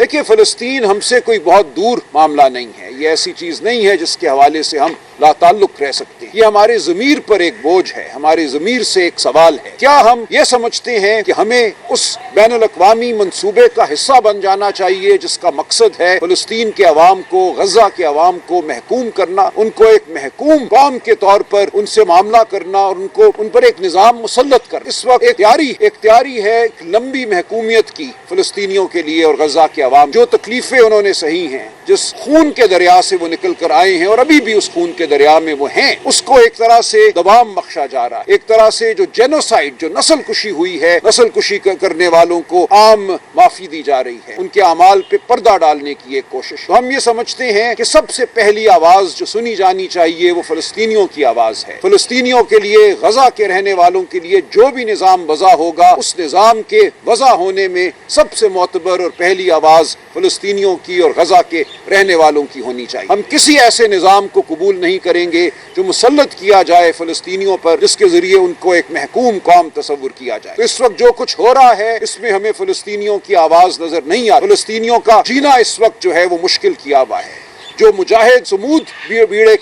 دیکھیے فلسطین ہم سے کوئی بہت دور معاملہ نہیں ہے، یہ ایسی چیز نہیں ہے جس کے حوالے سے ہم لا تعلق رہ سکتے ہیں، یہ ہمارے ضمیر پر ایک بوجھ ہے، ہمارے ضمیر سے ایک سوال ہے، کیا ہم یہ سمجھتے ہیں کہ ہمیں اس بین الاقوامی منصوبے کا حصہ بن جانا چاہیے جس کا مقصد ہے فلسطین کے عوام کو، غزہ کے عوام کو محکوم کرنا، ان کو ایک محکوم قوم کے طور پر ان سے معاملہ کرنا اور ان پر ایک نظام مسلط کرنا۔ اس وقت اختیاری ہے ایک لمبی محکومیت کی فلسطینیوں کے لیے اور غزہ کے عوام، جو تکلیفیں انہوں نے سہی ہیں، جس خون کے دریا سے وہ نکل کر آئے ہیں اور ابھی بھی اس خون کے دریا میں وہ ہیں، اس کو ایک طرح سے دوام بخشا جا رہا ہے، ایک طرح سے جو جینوسائیڈ، جو نسل کشی ہوئی ہے، نسل کشی کرنے والوں کو عام معافی دی جا رہی ہے، ان کے اعمال پہ پردہ ڈالنے کی ایک کوشش۔ تو ہم یہ سمجھتے ہیں کہ سب سے پہلی آواز جو سنی جانی چاہیے وہ فلسطینیوں کی آواز ہے۔ فلسطینیوں کے لیے، غزہ کے رہنے والوں کے لیے جو بھی نظام وضع ہوگا، اس نظام کے وضع ہونے میں سب سے معتبر اور پہلی آواز فلسطینیوں کی اور غزہ کے رہنے والوں کی ہونی چاہیے۔ ہم کسی ایسے نظام کو قبول نہیں کریں گے جو مسلط کیا جائے فلسطینیوں پر، جس کے ذریعے ان کو ایک محکوم قوم تصور کیا جائے۔ تو اس وقت جو کچھ ہو رہا ہے اس میں ہمیں فلسطینیوں کی آواز نظر نہیں آ رہی۔ فلسطینیوں کا جینا اس وقت جو ہے وہ مشکل کیا ہوا ہے۔ جو مجاہد سمود بیڑے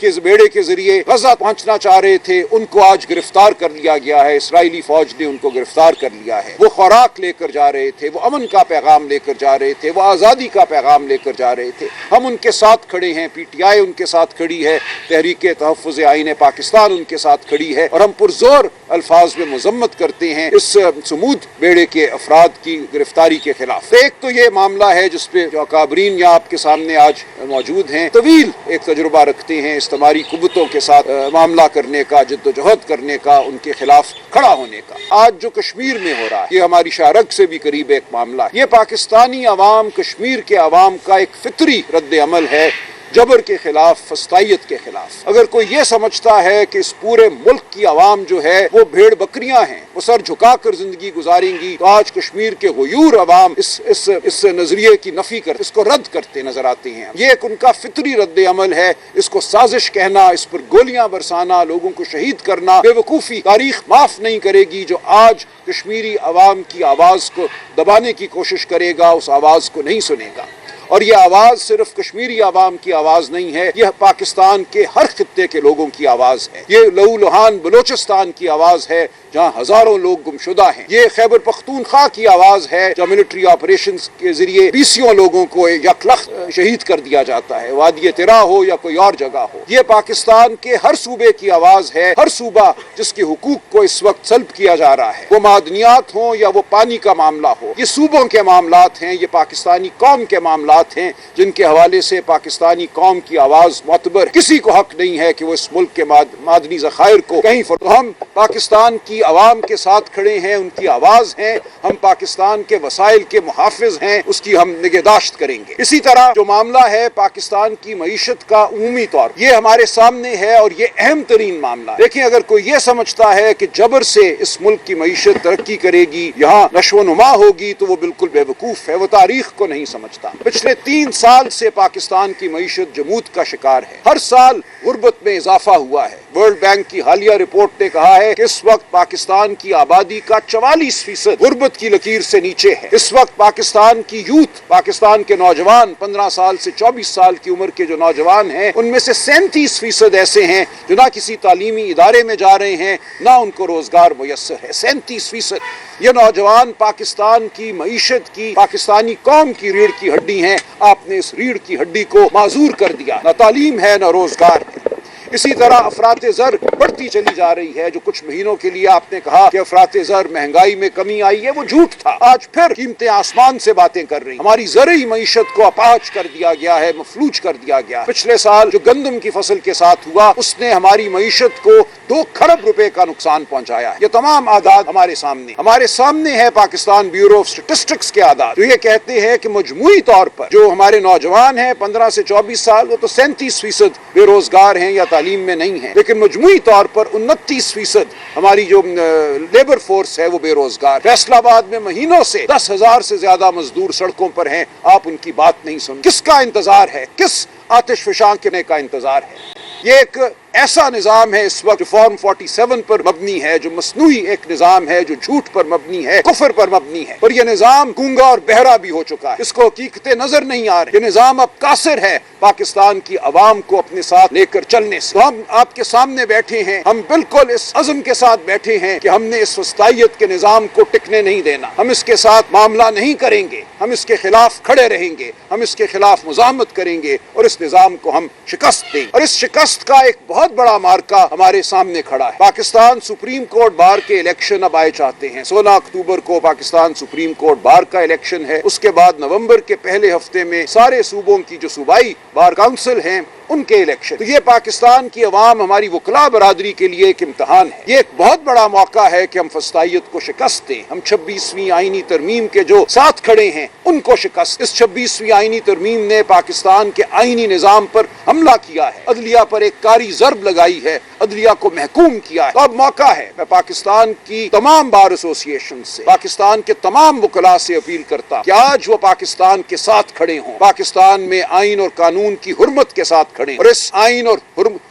کے ذریعے غزہ پہنچنا چاہ رہے تھے، ان کو آج گرفتار کر لیا گیا ہے، اسرائیلی فوج نے ان کو گرفتار کر لیا ہے۔ وہ خوراک لے کر جا رہے تھے، وہ امن کا پیغام لے کر جا رہے تھے، وہ آزادی کا پیغام لے کر جا رہے تھے۔ ہم ان کے ساتھ کھڑے ہیں، پی ٹی آئی ان کے ساتھ کھڑی ہے، تحریک تحفظ آئین پاکستان ان کے ساتھ کھڑی ہے، اور ہم پرزور الفاظ میں مذمت کرتے ہیں اس سمود بیڑے کے افراد کی گرفتاری کے خلاف۔ ایک تو یہ معاملہ ہے جس پہ جو اکابرین یہاں آپ کے سامنے آج موجود ہیں، طویل ایک تجربہ رکھتے ہیں استعماری قوتوں کے ساتھ معاملہ کرنے کا، جد و جہد کرنے کا، ان کے خلاف کھڑا ہونے کا۔ آج جو کشمیر میں ہو رہا ہے یہ ہماری شارک سے بھی قریب ایک معاملہ ہے۔ یہ پاکستانی عوام، کشمیر کے عوام کا ایک فطری رد عمل ہے جبر کے خلاف، فسطائیت کے خلاف۔ اگر کوئی یہ سمجھتا ہے کہ اس پورے ملک کی عوام جو ہے وہ بھیڑ بکریاں ہیں، وہ سر جھکا کر زندگی گزاریں گی، تو آج کشمیر کے غیور عوام اس نظریے کی نفی اس کو رد کرتے نظر آتے ہیں۔ یہ ایک ان کا فطری رد عمل ہے، اس کو سازش کہنا، اس پر گولیاں برسانا، لوگوں کو شہید کرنا بے وقوفی تاریخ معاف نہیں کرے گی۔ جو آج کشمیری عوام کی آواز کو دبانے کی کوشش کرے گا اس آواز کو نہیں سنے گا۔ اور یہ آواز صرف کشمیری عوام کی آواز نہیں ہے، یہ پاکستان کے ہر خطے کے لوگوں کی آواز ہے۔ یہ لہو لہان بلوچستان کی آواز ہے جہاں ہزاروں لوگ گمشدہ ہیں۔ یہ خیبر پختونخوا کی آواز ہے جہاں ملٹری آپریشنز کے ذریعے 20 لوگوں کو یکلخت شہید کر دیا جاتا ہے، وادی ترا ہو یا کوئی اور جگہ ہو۔ یہ پاکستان کے ہر صوبے کی آواز ہے، ہر صوبہ جس کے حقوق کو اس وقت سلب کیا جا رہا ہے، وہ معدنیات ہوں یا وہ پانی کا معاملہ ہو۔ یہ صوبوں کے معاملات ہیں، یہ پاکستانی قوم کے معاملات ہیں جن کے حوالے سے پاکستانی قوم کی آواز معتبر۔ کسی کو حق نہیں ہے کہ وہ اس ملک کے معدنی ذخائر کو کہیں تو ہم پاکستان کی عوام کے ساتھ کھڑے ہیں، ان کی آواز ہیں، ہم پاکستان کے وسائل کے محافظ ہیں، اس کی ہم نگہداشت کریں گے۔ اسی طرح جو معاملہ ہے پاکستان کی معیشت کا عمومی طور یہ ہمارے سامنے ہے اور یہ اہم ترین معاملہ ہے۔ دیکھیں اگر کوئی یہ سمجھتا ہے کہ جبر سے اس ملک کی معیشت ترقی کرے گی، یہاں نشو و نما ہوگی، تو وہ بالکل بے وقوف ہے، وہ تاریخ کو نہیں سمجھتا۔ پچھلے 3 سال سے پاکستان کی معیشت جمود کا شکار ہے، ہر سال غربت میں اضافہ ہوا ہے۔ ورلڈ بینک کی حالیہ رپورٹ نے کہا ہے کہ اس وقت پاکستان کی آبادی کا 44% غربت کی لکیر سے نیچے ہے۔ اس وقت پاکستان کی یوتھ، پاکستان کے نوجوان 15 سال سے 24 سال کی عمر کے جو نوجوان ہیں، ان میں سے 37% ایسے ہیں جو نہ کسی تعلیمی ادارے میں جا رہے ہیں، نہ ان کو روزگار میسر ہے۔ 37%۔ یہ نوجوان پاکستان کی معیشت کی، پاکستانی قوم کی ریڑھ کی ہڈی ہیں، آپ نے اس ریڑھ کی ہڈی کو معذور کر دیا، نہ تعلیم ہے نہ روزگار ہے۔ اسی طرح افراط زر بڑھتی چلی جا رہی ہے۔ جو کچھ مہینوں کے لیے آپ نے کہا کہ افراط زر، مہنگائی میں کمی آئی ہے، وہ جھوٹ تھا۔ آج پھر قیمتیں آسمان سے باتیں کر رہی ہیں۔ ہماری زرعی معیشت کو اپاہج کر دیا گیا ہے، مفلوج کر دیا گیا۔ پچھلے سال جو گندم کی فصل کے ساتھ ہوا، اس نے ہماری معیشت کو 2 کھرب روپے کا نقصان پہنچایا ہے۔ یہ تمام اعداد ہمارے سامنے ہے پاکستان بیورو آف اسٹیٹسٹکس کے اعداد، جو یہ کہتے ہیں کہ مجموعی طور پر جو ہمارے نوجوان ہیں 15 سے 24 سال، وہ تو 37% بے روزگار ہیں یا تعلیم میں نہیں ہے، لیکن مجموعی طور پر 29% ہماری جو لیبر فورس ہے وہ بے روزگار۔ فیصل آباد میں مہینوں سے 10,000 سے زیادہ مزدور سڑکوں پر ہیں، آپ ان کی بات نہیں سن۔ کس کا انتظار ہے؟ کس آتش فشاں کرنے کا انتظار ہے؟ یہ ایک ایسا نظام ہے اس وقت فارم 47 پر مبنی ہے، جو مصنوعی ایک نظام ہے، جو جھوٹ پر مبنی ہے، کفر پر مبنی ہے، اور یہ نظام گونگا اور بہرا بھی ہو چکا ہے، اس کو حقیقتیں نظر نہیں آ رہی۔ یہ نظام اب قاصر ہے پاکستان کی عوام کو اپنے ساتھ لے کر چلنے سے۔ تو ہم آپ کے سامنے بیٹھے ہیں، ہم بالکل اس عزم کے ساتھ بیٹھے ہیں کہ ہم نے اس وسطائیت کے نظام کو ٹکنے نہیں دینا، ہم اس کے ساتھ معاملہ نہیں کریں گے، ہم اس کے خلاف کھڑے رہیں گے، ہم اس کے خلاف مزاحمت کریں گے اور اس نظام کو ہم شکست دیں گے۔ اور اس شکست کا ایک بہت بڑا مارکا ہمارے سامنے کھڑا ہے۔ پاکستان سپریم کورٹ بار کے الیکشن اب آئے چاہتے ہیں۔ 16 اکتوبر کو پاکستان سپریم کورٹ بار کا الیکشن ہے، اس کے بعد نومبر کے پہلے ہفتے میں سارے صوبوں کی جو صوبائی بار کونسل ہیں ان کے الیکشن۔ تو یہ پاکستان کی عوام، ہماری وکلاء برادری کے لیے ایک امتحان ہے، یہ ایک بہت بڑا موقع ہے کہ ہم فسطائیت کو شکست دیں، ہم 26ویں آئینی ترمیم کے جو ساتھ کھڑے ہیں ان کو شکست۔ اس 26ویں آئینی ترمیم نے پاکستان کے آئینی نظام پر حملہ کیا ہے، عدلیہ پر ایک کاری ضرب لگائی ہے، عدلیہ کو محکوم کیا ہے۔ تو اب موقع ہے، میں پاکستان کی تمام بار ایسوسییشن سے، پاکستان کے تمام وکلاء سے اپیل کرتا ہوں کہ آج وہ پاکستان کے ساتھ کھڑے ہوں، پاکستان میں آئین اور قانون کی حرمت کے ساتھ کھڑے اور اس آئین اور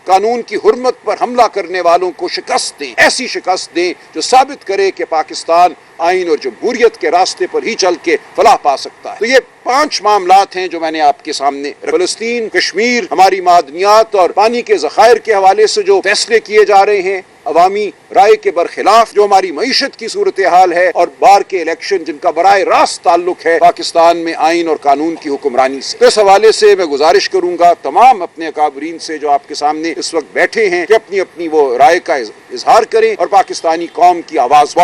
قانون کی حرمت پر حملہ کرنے والوں کو شکست دیں، ایسی شکست دیں جو ثابت کرے کہ پاکستان آئین اور جمہوریت کے راستے پر ہی چل کے فلاح پا سکتا ہے۔ تو یہ 5 معاملات ہیں جو میں نے آپ کے سامنے، فلسطین، کشمیر، ہماری معدنیات اور پانی کے ذخائر کے حوالے سے جو فیصلے کیے جا رہے ہیں عوامی رائے کے برخلاف، جو ہماری معیشت کی صورتحال ہے، اور بار کے الیکشن جن کا براہ راست تعلق ہے پاکستان میں آئین اور قانون کی حکمرانی سے۔ تو اس حوالے سے میں گزارش کروں گا تمام اپنے اکابرین سے جو آپ کے سامنے اس وقت بیٹھے ہیں کہ اپنی اپنی وہ رائے کا اظہار کریں اور پاکستانی قوم کی آواز